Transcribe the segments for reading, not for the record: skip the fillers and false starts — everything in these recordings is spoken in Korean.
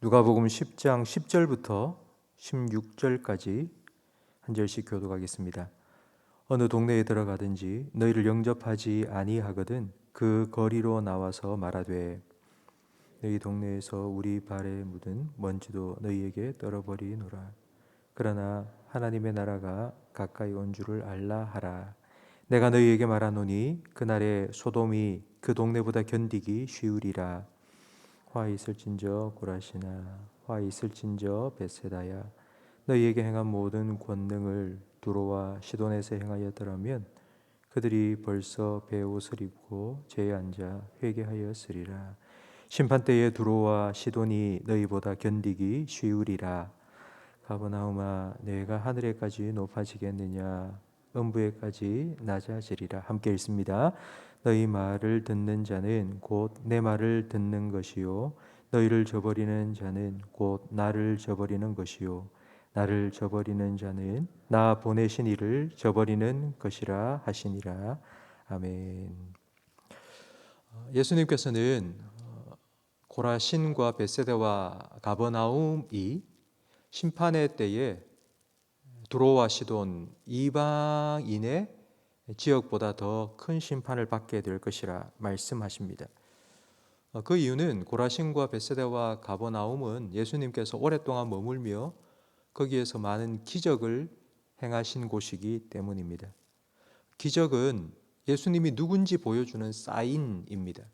누가복음 10장 10절부터 16절까지 한 절씩 교독하겠습니다. 어느 동네에 들어가든지 너희를 영접하지 아니하거든 그 거리로 나와서 말하되 너희 동네에서 우리 발에 묻은 먼지도 너희에게 떨어버리노라. 그러나 하나님의 나라가 가까이 온 줄을 알라 하라. 내가 너희에게 말하노니 그날에 소돔이 그 동네보다 견디기 쉬우리라. 화 있을진저 고라시나 화 있을진저 벳세다야 너희에게 행한 모든 권능을 두로와 시돈에서 행하였더라면 그들이 벌써 베옷을 입고 제에 앉아 회개하였으리라. 심판때에 두로와 시돈이 너희보다 견디기 쉬우리라. 가버나움아 내가 하늘에까지 높아지겠느냐 음부에까지 낮아지리라. 함께 읽습니다. 너희 말을 듣는 자는 곧 내 말을 듣는 것이요 너희를 저버리는 자는 곧 나를 저버리는 것이요 나를 저버리는 자는 나 보내신 이를 저버리는 것이라 하시니라. 아멘. 예수님께서는 고라신과 벳세다와 가버나움이 심판의 때에 두로와 시돈 이방인의 지역보다 더 큰 심판을 받게 될 것이라 말씀하십니다. 그 이유는 고라신과 벳세다와 가버나움은 예수님께서 오랫동안 머물며 거기에서 많은 기적을 행하신 곳이기 때문입니다. 기적은 예수님이 누군지 보여주는 사인입니다.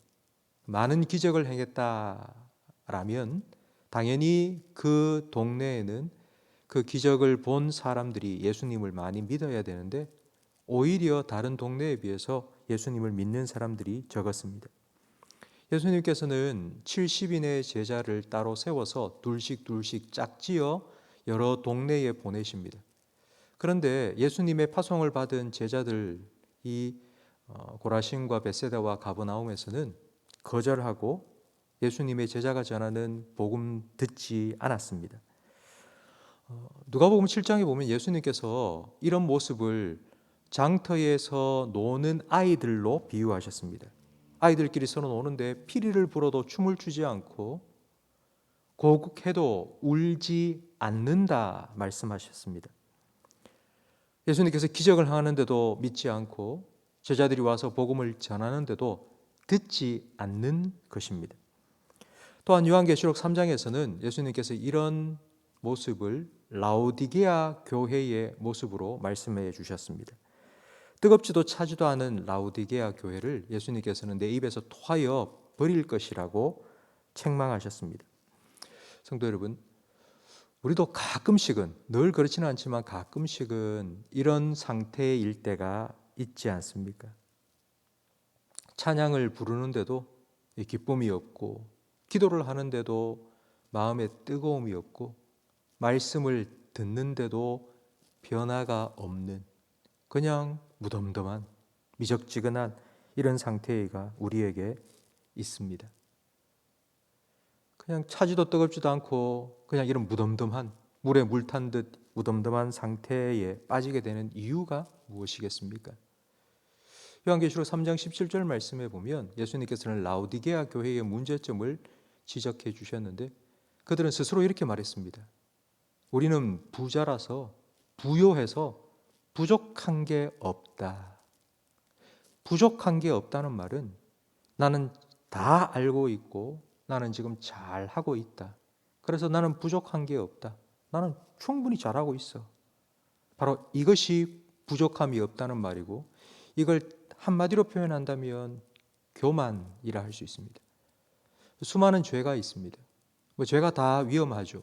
많은 기적을 행했다라면 당연히 그 동네에는 그 기적을 본 사람들이 예수님을 많이 믿어야 되는데 오히려 다른 동네에 비해서 예수님을 믿는 사람들이 적었습니다. 예수님께서는 70인의 제자를 따로 세워서 둘씩 짝지어 여러 동네에 보내십니다. 그런데 예수님의 파송을 받은 제자들이 고라신과 벳세다와 가버나움에서는 거절하고 예수님의 제자가 전하는 복음 듣지 않았습니다. 누가복음 7장에 보면 예수님께서 이런 모습을 장터에서 노는 아이들로 비유하셨습니다. 아이들끼리 서로 노는데 피리를 불어도 춤을 추지 않고 고국해도 울지 않는다 말씀하셨습니다. 예수님께서 기적을 하는데도 믿지 않고 제자들이 와서 복음을 전하는데도 듣지 않는 것입니다. 또한 요한계시록 3장에서는 예수님께서 이런 모습을 라오디게아 교회의 모습으로 말씀해 주셨습니다. 뜨겁지도 차지도 않은 라오디게아 교회를 예수님께서는 내 입에서 토하여 버릴 것이라고 책망하셨습니다. 성도 여러분, 우리도 가끔씩은, 늘 그렇지는 않지만 가끔씩은 이런 상태일 때가 있지 않습니까? 찬양을 부르는데도 기쁨이 없고, 기도를 하는데도 마음에 뜨거움이 없고, 말씀을 듣는데도 변화가 없는 그냥 무덤덤한 미적지근한 이런 상태가 우리에게 있습니다. 그냥 차지도 뜨겁지도 않고 그냥 이런 무덤덤한 물에 물 탄 듯 무덤덤한 상태에 빠지게 되는 이유가 무엇이겠습니까? 요한계시록 3장 17절 말씀에 보면 예수님께서는 라오디게아 교회의 문제점을 지적해 주셨는데 그들은 스스로 이렇게 말했습니다. 우리는 부자라서 부요해서 부족한 게 없다. 부족한 게 없다는 말은 나는 다 알고 있고 나는 지금 잘 하고 있다. 그래서 나는 부족한 게 없다. 나는 충분히 잘하고 있어. 바로 이것이 부족함이 없다는 말이고 이걸 한마디로 표현한다면 교만이라 할 수 있습니다. 수많은 죄가 있습니다. 죄가 다 위험하죠.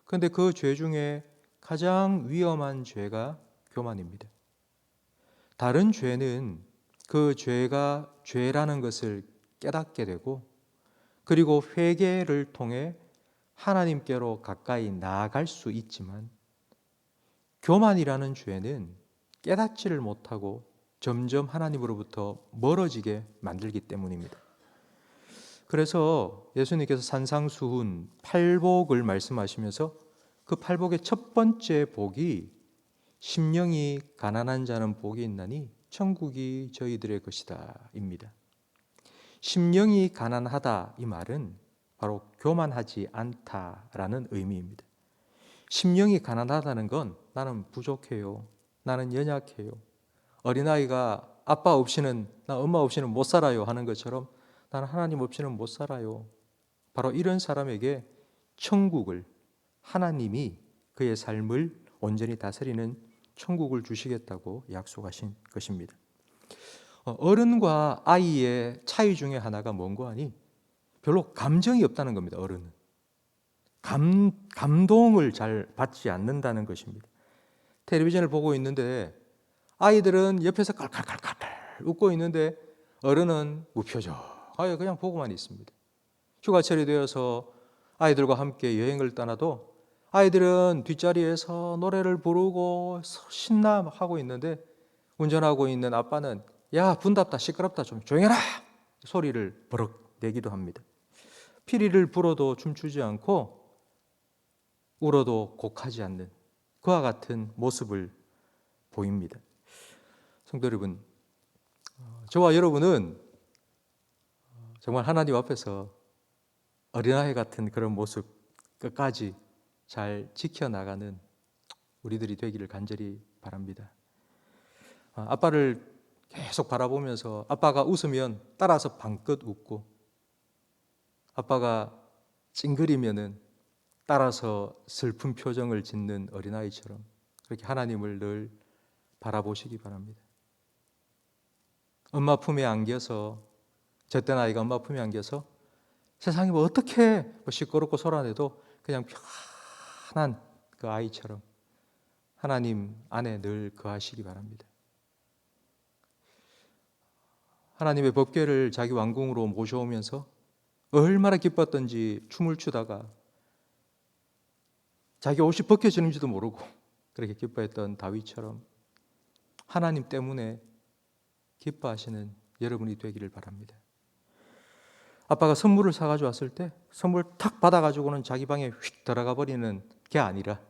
그런데 그 죄 중에 가장 위험한 죄가 교만입니다. 다른 죄는 그 죄가 죄라는 것을 깨닫게 되고 그리고 회개를 통해 하나님께로 가까이 나아갈 수 있지만 교만이라는 죄는 깨닫지를 못하고 점점 하나님으로부터 멀어지게 만들기 때문입니다. 그래서 예수님께서 산상수훈 팔복을 말씀하시면서 그 팔복의 첫 번째 복이 심령이 가난한 자는 복이 있나니 천국이 저희들의 것이다 입니다. 심령이 가난하다 이 말은 바로 교만하지 않다라는 의미입니다. 심령이 가난하다는 건 나는 부족해요. 나는 연약해요. 어린아이가 아빠 없이는, 나 엄마 없이는 못 살아요 하는 것처럼 나는 하나님 없이는 못 살아요. 바로 이런 사람에게 천국을, 하나님이 그의 삶을 온전히 다스리는 천국을 주시겠다고 약속하신 것입니다. 어른과 아이의 차이 중에 하나가 뭔고 하니 별로 감정이 없다는 겁니다. 어른은 감동을 잘 받지 않는다는 것입니다. 텔레비전을 보고 있는데 아이들은 옆에서 깔깔깔깔 웃고 있는데 어른은 무표정하게 그냥 보고만 있습니다. 휴가철이 되어서 아이들과 함께 여행을 떠나도 아이들은 뒷자리에서 노래를 부르고 신나하고 있는데 운전하고 있는 아빠는 야, 분답다, 시끄럽다, 좀 조용해라 소리를 버럭 내기도 합니다. 피리를 불어도 춤추지 않고 울어도 곡하지 않는 그와 같은 모습을 보입니다. 성도 여러분, 저와 여러분은 정말 하나님 앞에서 어린아이 같은 그런 모습 끝까지 잘 지켜나가는 우리들이 되기를 간절히 바랍니다. 아빠를 계속 바라보면서 아빠가 웃으면 따라서 방긋 웃고 아빠가 찡그리면은 따라서 슬픈 표정을 짓는 어린아이처럼 그렇게 하나님을 늘 바라보시기 바랍니다. 엄마 품에 안겨서 젖된 아이가 엄마 품에 안겨서 세상이 뭐 어떻게 시끄럽고 소란해도 그냥 편한 그 아이처럼 하나님 안에 늘 거하시기 바랍니다. 하나님의 법궤를 자기 왕궁으로 모셔오면서 얼마나 기뻤던지 춤을 추다가 자기 옷이 벗겨지는지도 모르고 그렇게 기뻐했던 다윗처럼 하나님 때문에 기뻐하시는 여러분이 되기를 바랍니다. 아빠가 선물을 사가지고 왔을 때 선물 탁 받아가지고는 자기 방에 휙 들어가 버리는 게 아니라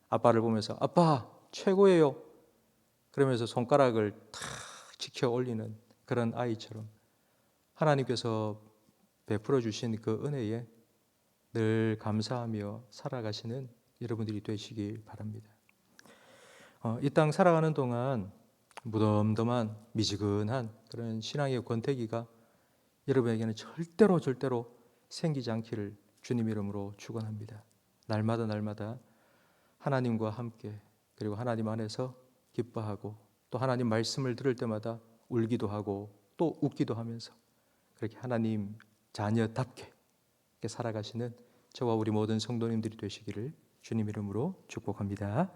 아빠를 보면서 아빠 최고예요 그러면서 손가락을 탁 지켜 올리는 그런 아이처럼 하나님께서 베풀어 주신 그 은혜에 늘 감사하며 살아가시는 여러분들이 되시길 바랍니다. 이 땅 살아가는 동안 무덤덤한 미지근한 그런 신앙의 권태기가 여러분에게는 절대로 생기지 않기를 주님 이름으로 축원합니다. 날마다 하나님과 함께 그리고 하나님 안에서 기뻐하고 또 하나님 말씀을 들을 때마다 울기도 하고 또 웃기도 하면서 그렇게 하나님 자녀답게 살아가시는 저와 우리 모든 성도님들이 되시기를 주님 이름으로 축복합니다.